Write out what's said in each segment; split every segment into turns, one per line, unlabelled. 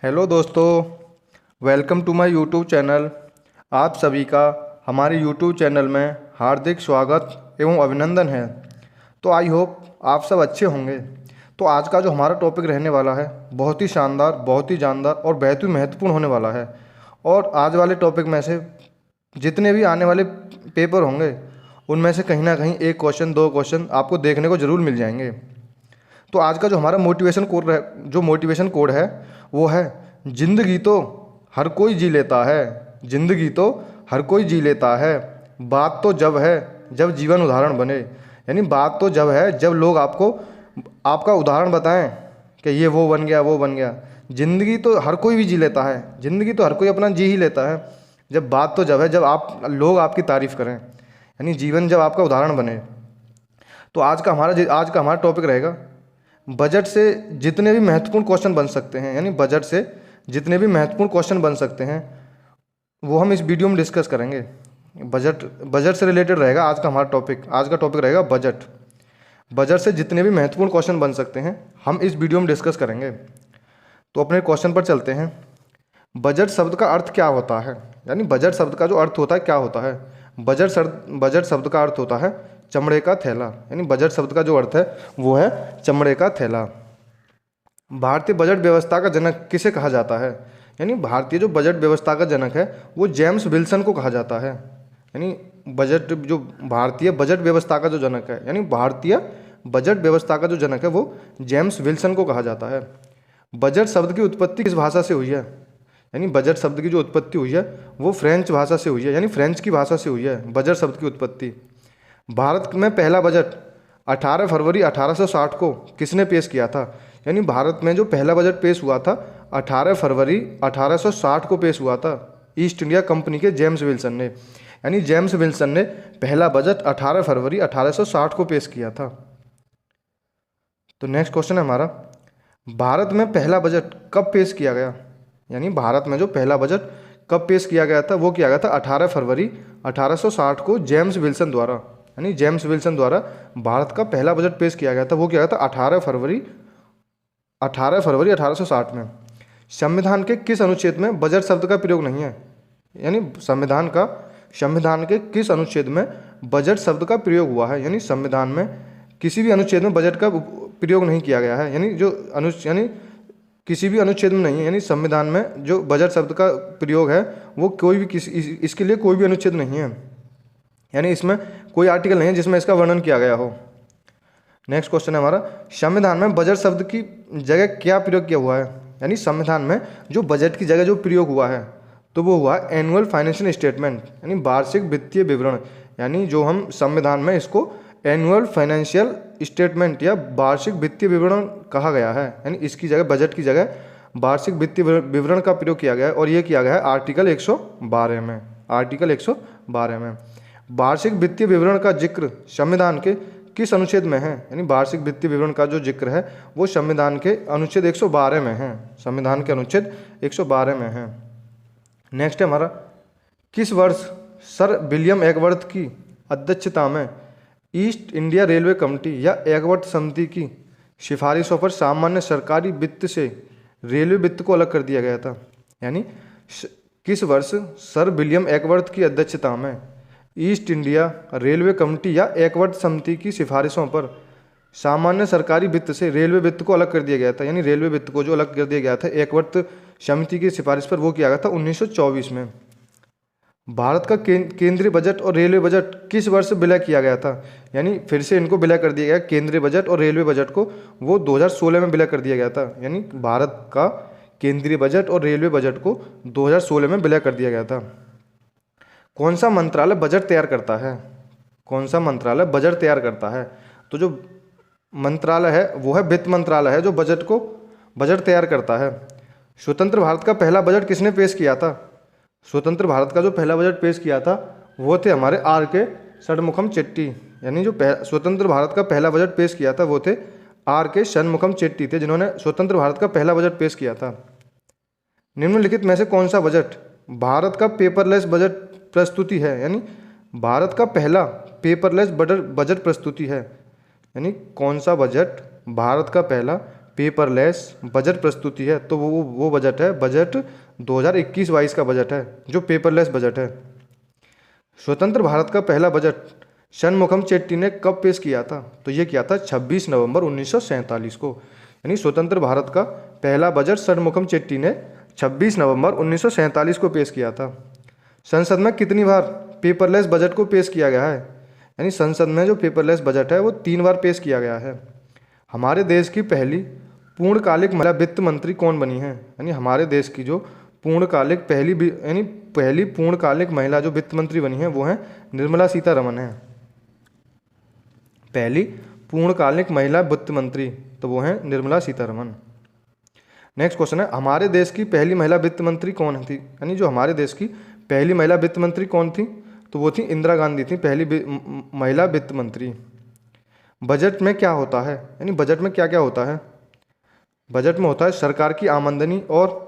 Hello दोस्तों, welcome to my YouTube channel. आप सभी का हमारे यूट्यूब चैनल में हार्दिक स्वागत एवं अभिनंदन है। तो आई होप आप सब अच्छे होंगे। तो आज का जो हमारा टॉपिक रहने वाला है बहुत ही शानदार, बहुत ही जानदार और बहुत ही महत्वपूर्ण होने वाला है। और आज वाले टॉपिक में से जितने भी आने वाले पेपर होंगे उनमें से कहीं ना कहीं एक क्वेश्चन, दो क्वेश्चन आपको देखने को ज़रूर मिल जाएंगे। तो आज का जो हमारा मोटिवेशन कोड है वो है, जिंदगी तो हर कोई जी लेता है, जिंदगी तो हर कोई जी लेता है, बात तो जब है जब जीवन उदाहरण बने। यानी बात तो जब है जब लोग आपको आपका उदाहरण बताएं कि ये वो बन गया, वो बन गया। ज़िंदगी तो हर कोई भी जी लेता है, ज़िंदगी तो हर कोई अपना जी ही लेता है। जब बात तो जब है जब आप लोग आपकी तारीफ़ करें, यानी जीवन जब आपका उदाहरण बने। तो आज का हमारा टॉपिक रहेगा, बजट से जितने भी महत्वपूर्ण क्वेश्चन बन सकते हैं, यानी बजट से जितने भी महत्वपूर्ण क्वेश्चन बन सकते हैं वो हम इस वीडियो में डिस्कस करेंगे। बजट बजट से रिलेटेड रहेगा आज का हमारा टॉपिक। आज का टॉपिक रहेगा बजट। बजट से जितने भी महत्वपूर्ण क्वेश्चन बन सकते हैं हम इस वीडियो में डिस्कस करेंगे। तो अपने क्वेश्चन पर चलते हैं। बजट शब्द का अर्थ क्या होता है, यानी बजट शब्द का जो अर्थ होता है क्या होता है। बजट शब्द का अर्थ होता है चमड़े का थैला, यानी बजट शब्द का जो अर्थ है वो है चमड़े का थैला। भारतीय बजट व्यवस्था का जनक किसे कहा जाता है, यानी भारतीय जो बजट व्यवस्था का जनक है वो जेम्स विल्सन को कहा जाता है। यानी भारतीय बजट व्यवस्था का जो जनक है, यानी भारतीय बजट व्यवस्था का जो जनक है वो जेम्स विल्सन को कहा जाता है। बजट शब्द की उत्पत्ति किस भाषा से हुई है, यानी बजट शब्द की जो उत्पत्ति हुई है वो फ्रेंच भाषा से हुई है, यानी फ्रेंच की भाषा से हुई है बजट शब्द की उत्पत्ति। भारत में पहला बजट 18 फरवरी 1860 को किसने पेश किया था, यानी भारत में जो पहला बजट पेश हुआ था 18 फरवरी 1860 को पेश हुआ था ईस्ट इंडिया कंपनी के जेम्स विल्सन ने। यानी जेम्स विल्सन ने पहला बजट 18 फरवरी 1860 को पेश किया था। तो नेक्स्ट क्वेश्चन है हमारा, भारत में पहला बजट कब पेश किया गया, यानी भारत में जो पहला बजट कब पेश किया गया था वो किया गया था 18 फरवरी 1860 को जेम्स विल्सन द्वारा। यानी जेम्स विल्सन द्वारा भारत का पहला बजट पेश किया गया था, वो किया गया था 18 फरवरी 1860 में। संविधान के किस अनुच्छेद में बजट शब्द का प्रयोग नहीं है, यानी संविधान के किस अनुच्छेद में बजट शब्द का प्रयोग हुआ है, यानी संविधान में किसी भी अनुच्छेद में बजट का प्रयोग नहीं किया गया है। यानी किसी भी अनुच्छेद में नहीं है, यानी संविधान में जो बजट शब्द का प्रयोग है वो इसके लिए कोई भी अनुच्छेद नहीं है, यानी इसमें कोई आर्टिकल नहीं है जिसमें इसका वर्णन किया गया हो। नेक्स्ट क्वेश्चन है हमारा, संविधान में बजट शब्द की जगह क्या प्रयोग किया हुआ है, यानी संविधान में जो बजट की जगह जो प्रयोग हुआ है तो वो हुआ एनुअल फाइनेंशियल स्टेटमेंट, यानी वार्षिक वित्तीय विवरण। यानी जो हम संविधान में इसको एनुअल फाइनेंशियल स्टेटमेंट या वार्षिक वित्तीय विवरण कहा गया है, यानी इसकी जगह बजट की जगह वार्षिक वित्तीय विवरण का प्रयोग किया गया है। और ये किया गया है आर्टिकल 112 में। आर्टिकल 112 में वार्षिक वित्तीय विवरण का जिक्र संविधान के किस अनुच्छेद में है, यानी वार्षिक वित्तीय विवरण का जो जिक्र है वो संविधान के अनुच्छेद 112 में है, संविधान के अनुच्छेद 112 में है। नेक्स्ट है हमारा, किस वर्ष सर विलियम एकवर्थ की अध्यक्षता में ईस्ट इंडिया रेलवे कमेटी या एकवर्थ समिति की सिफारिशों पर सामान्य सरकारी वित्त से रेलवे वित्त को अलग कर दिया गया था, यानी किस वर्ष सर विलियम एकवर्थ की अध्यक्षता में ईस्ट इंडिया रेलवे कमेटी या एकवर्थ समिति की सिफारिशों पर सामान्य सरकारी वित्त से रेलवे वित्त को अलग कर दिया गया था, यानी रेलवे वित्त को जो अलग कर दिया गया था एकवर्थ समिति की सिफारिश पर वो किया गया था 1924 में। भारत का केंद्रीय बजट और रेलवे बजट किस वर्ष विलय किया गया था, यानी फिर से इनको विलय कर दिया गया, केंद्रीय बजट और रेलवे बजट को वो 2016 में विलय कर दिया गया था। यानी भारत का केंद्रीय बजट और रेलवे बजट को 2016 में विलय कर दिया गया था। कौन सा मंत्रालय बजट तैयार करता है, कौन सा मंत्रालय बजट तैयार करता है, तो जो मंत्रालय है वो है वित्त मंत्रालय है जो बजट तैयार करता है। स्वतंत्र भारत का पहला बजट किसने पेश किया था, स्वतंत्र भारत का जो पहला बजट पेश किया था वो थे हमारे R.K. षणमुखम चेट्टी। यानी जो स्वतंत्र भारत का पहला बजट पेश किया था वो थे R.K. षणमुखम चेट्टी थे, जिन्होंने स्वतंत्र भारत का पहला बजट पेश किया था। निम्नलिखित में से कौन सा बजट भारत का पेपरलेस बजट प्रस्तुति है, यानी भारत का पहला पेपरलेस बजट प्रस्तुति है, यानी कौन सा बजट भारत का पहला पेपरलेस बजट प्रस्तुति है, तो वो बजट है बजट 2021-22 का बजट है जो पेपरलेस बजट है। स्वतंत्र भारत का पहला बजट शनमुखम चेट्टी ने कब पेश किया था? तो ये किया था 26 नवंबर 1947 को। यानी स्वतंत्र भारत का पहला बजट शनमुखम चेट्टी ने 26 नवंबर 1947 को पेश किया था। संसद में कितनी बार पेपरलेस बजट को पेश किया गया है? यानी संसद में जो पेपरलेस बजट है वो 3 बार पेश किया गया है। हमारे देश की पहली पूर्णकालिक महिला वित्त मंत्री कौन बनी है? यानी हमारे देश की जो पूर्णकालिक पहली पूर्णकालिक महिला जो वित्त मंत्री बनी है वो है निर्मला सीतारमण है। पहली पूर्णकालिक महिला वित्त मंत्री तो वो है निर्मला सीतारमण। नेक्स्ट क्वेश्चन है, हमारे देश की पहली महिला वित्त मंत्री कौन थी? यानी जो हमारे देश की पहली महिला वित्त मंत्री कौन थी? तो वो थी इंदिरा गांधी थी पहली महिला वित्त मंत्री। बजट में क्या होता है? यानी बजट में क्या क्या होता है? बजट में होता है सरकार की आमदनी और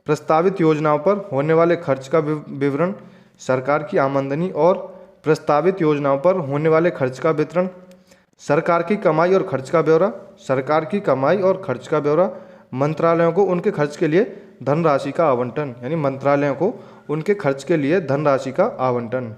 प्रस्तावित योजनाओं पर होने वाले खर्च का विवरण, सरकार की आमदनी और प्रस्तावित योजनाओं पर होने वाले खर्च का वितरण, सरकार की कमाई और खर्च का ब्यौरा, सरकार की कमाई और खर्च का ब्यौरा, मंत्रालयों को उनके खर्च के लिए धनराशि का आवंटन, यानी मंत्रालयों को उनके खर्च के लिए धनराशि का आवंटन।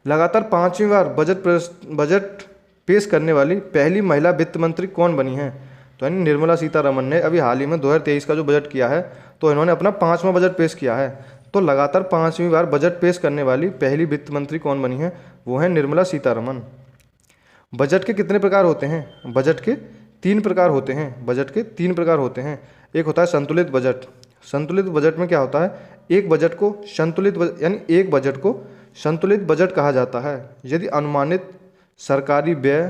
लगातार 5वीं बार बजट पेश करने वाली पहली महिला वित्त मंत्री कौन बनी है? तो यानी निर्मला सीतारमण ने अभी हाल ही में 2023 का जो बजट किया है तो इन्होंने अपना 5वां बजट पेश किया है। तो लगातार 5वीं बार बजट पेश करने वाली पहली वित्त मंत्री कौन बनी है? वो है निर्मला सीतारमण। बजट के कितने प्रकार होते हैं? बजट के 3 प्रकार होते हैं। बजट के 3 प्रकार होते हैं। एक होता है संतुलित बजट। संतुलित बजट में क्या होता है? एक बजट को संतुलित बजट कहा जाता है यदि अनुमानित सरकारी व्यय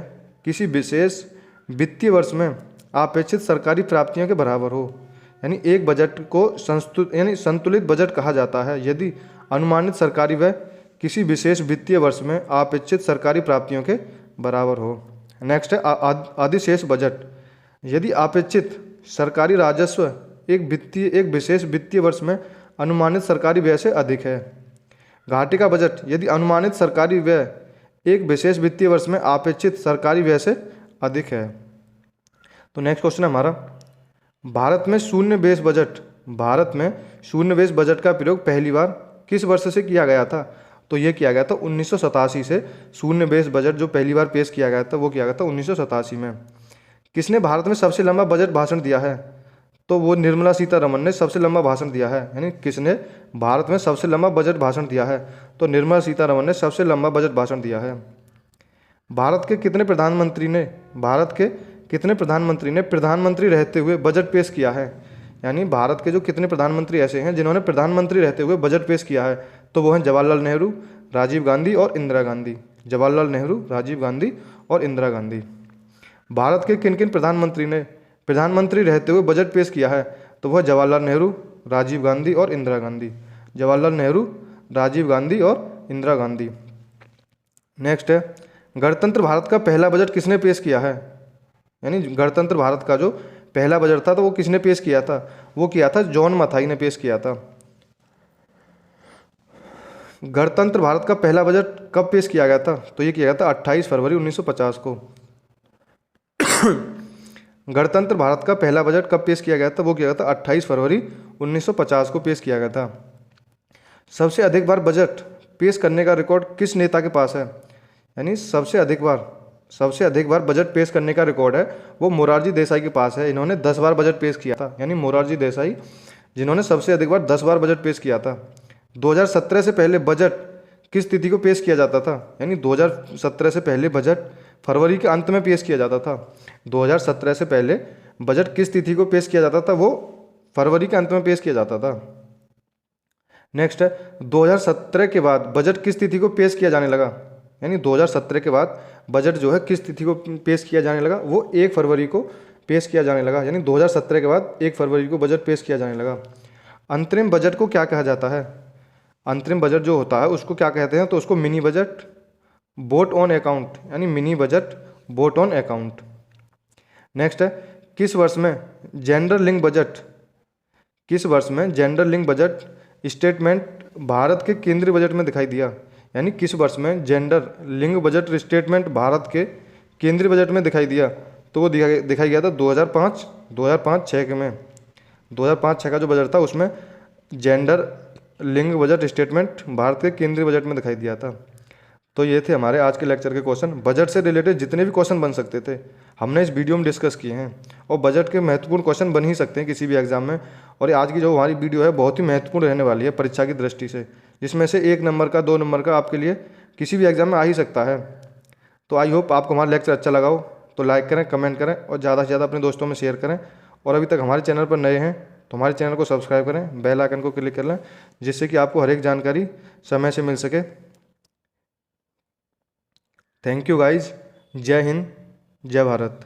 किसी विशेष वित्तीय वर्ष में अपेक्षित सरकारी प्राप्तियों के बराबर हो। यानी एक बजट को संतुलित बजट कहा जाता है यदि अनुमानित सरकारी व्यय किसी विशेष वित्तीय वर्ष में अपेक्षित सरकारी प्राप्तियों के बराबर हो। नेक्स्ट है अधिशेष बजट। यदि अपेक्षित सरकारी राजस्व एक विशेष वित्तीय वर्ष में अनुमानित सरकारी व्यय से अधिक है। घाटे का बजट यदि अनुमानित सरकारी व्यय एक विशेष वित्तीय वर्ष में अपेक्षित सरकारी व्यय से अधिक है। तो नेक्स्ट क्वेश्चन है हमारा, भारत में शून्य बेस बजट का प्रयोग पहली बार किस वर्ष से किया गया था? तो ये किया गया था 1987 से। शून्य बेस बजट जो पहली बार पेश किया गया था वो किया गया था 1987 में। किसने भारत में सबसे लंबा बजट भाषण दिया है? तो वो निर्मला सीतारमण ने सबसे लंबा भाषण दिया है। यानी किसने भारत में सबसे लंबा बजट भाषण दिया है? तो निर्मला सीतारमण ने सबसे लंबा बजट भाषण दिया है। भारत के कितने प्रधानमंत्री ने प्रधानमंत्री रहते हुए बजट पेश किया है? यानी भारत के जो कितने प्रधानमंत्री ऐसे हैं जिन्होंने प्रधानमंत्री रहते हुए बजट पेश किया है? तो वो हैं जवाहरलाल नेहरू, राजीव गांधी और इंदिरा गांधी। जवाहरलाल नेहरू, राजीव गांधी और इंदिरा गांधी। भारत के किन किन प्रधानमंत्री ने प्रधानमंत्री रहते हुए बजट पेश किया है? तो वह जवाहरलाल नेहरू, राजीव गांधी और इंदिरा गांधी। जवाहरलाल नेहरू, राजीव गांधी और इंदिरा गांधी। नेक्स्ट है, गणतंत्र भारत का पहला बजट किसने पेश किया है? यानी गणतंत्र भारत का जो पहला बजट था तो वो किसने पेश किया था? वो किया था जॉन मथाई ने पेश किया था। गणतंत्र भारत का पहला बजट कब पेश किया गया था? तो ये किया गया था 28 फरवरी 1950 को। गणतंत्र भारत का पहला बजट कब पेश किया गया था? वो किया गया था 28 फरवरी 1950 को पेश किया गया था। सबसे अधिक बार बजट पेश करने का रिकॉर्ड किस नेता के पास है? यानी सबसे अधिक बार बजट पेश करने का रिकॉर्ड है वो मोरारजी देसाई के पास है। इन्होंने 10 बार बजट पेश किया था। यानी मोरारजी देसाई जिन्होंने सबसे अधिक बार 10 बार बजट पेश किया था। 2017 से पहले बजट किस तिथि को पेश किया जाता था? यानी 2017 से पहले बजट फरवरी के अंत में पेश किया जाता था। 2017 से पहले बजट किस तिथि को पेश किया जाता था? वो फरवरी के अंत में पेश किया जाता था। नेक्स्ट है, 2017 के बाद बजट किस तिथि को पेश किया जाने लगा? यानी 2017 के बाद बजट जो है किस तिथि को पेश किया जाने लगा? वो 1 फरवरी को पेश किया जाने लगा। यानी 2017 के बाद 1 फरवरी को बजट पेश किया जाने लगा। अंतरिम बजट को क्या कहा जाता है? अंतरिम बजट जो होता है उसको क्या कहते हैं? तो उसको mini budget, vote on account, यानी mini budget, vote on account. Next है, किस वर्ष में gender link budget statement Bharat के केंद्रीय बजट में दिखाई दिया? यानी किस वर्ष में जेंडर लिंग बजट स्टेटमेंट भारत के केंद्रीय बजट में दिखाई दिया? तो वो दिखाई गया था 2005-6 के में। 2005-6 का जो बजट था उसमें जेंडर लिंग बजट स्टेटमेंट भारत के केंद्रीय बजट में दिखाई दिया था। तो ये थे हमारे आज के लेक्चर के क्वेश्चन। बजट से रिलेटेड जितने भी क्वेश्चन बन सकते थे हमने इस वीडियो में डिस्कस किए हैं, और बजट के महत्वपूर्ण क्वेश्चन बन ही सकते हैं किसी भी एग्जाम में। और आज की जो हमारी वीडियो है बहुत ही महत्वपूर्ण रहने वाली है परीक्षा की दृष्टि से, जिसमें से 1 नंबर का 2 नंबर का आपके लिए किसी भी एग्जाम में आ ही सकता है। तो आई होप आपको हमारा लेक्चर अच्छा लगा हो, तो लाइक करें, कमेंट करें और ज़्यादा से ज़्यादा अपने दोस्तों में शेयर करें। और अभी तक हमारे चैनल पर नए हैं तो हमारे चैनल को सब्सक्राइब करें, बेल आइकन को क्लिक कर लें, जिससे कि आपको हर एक जानकारी समय से मिल सके। Thank you guys. जय हिंद, जय भारत।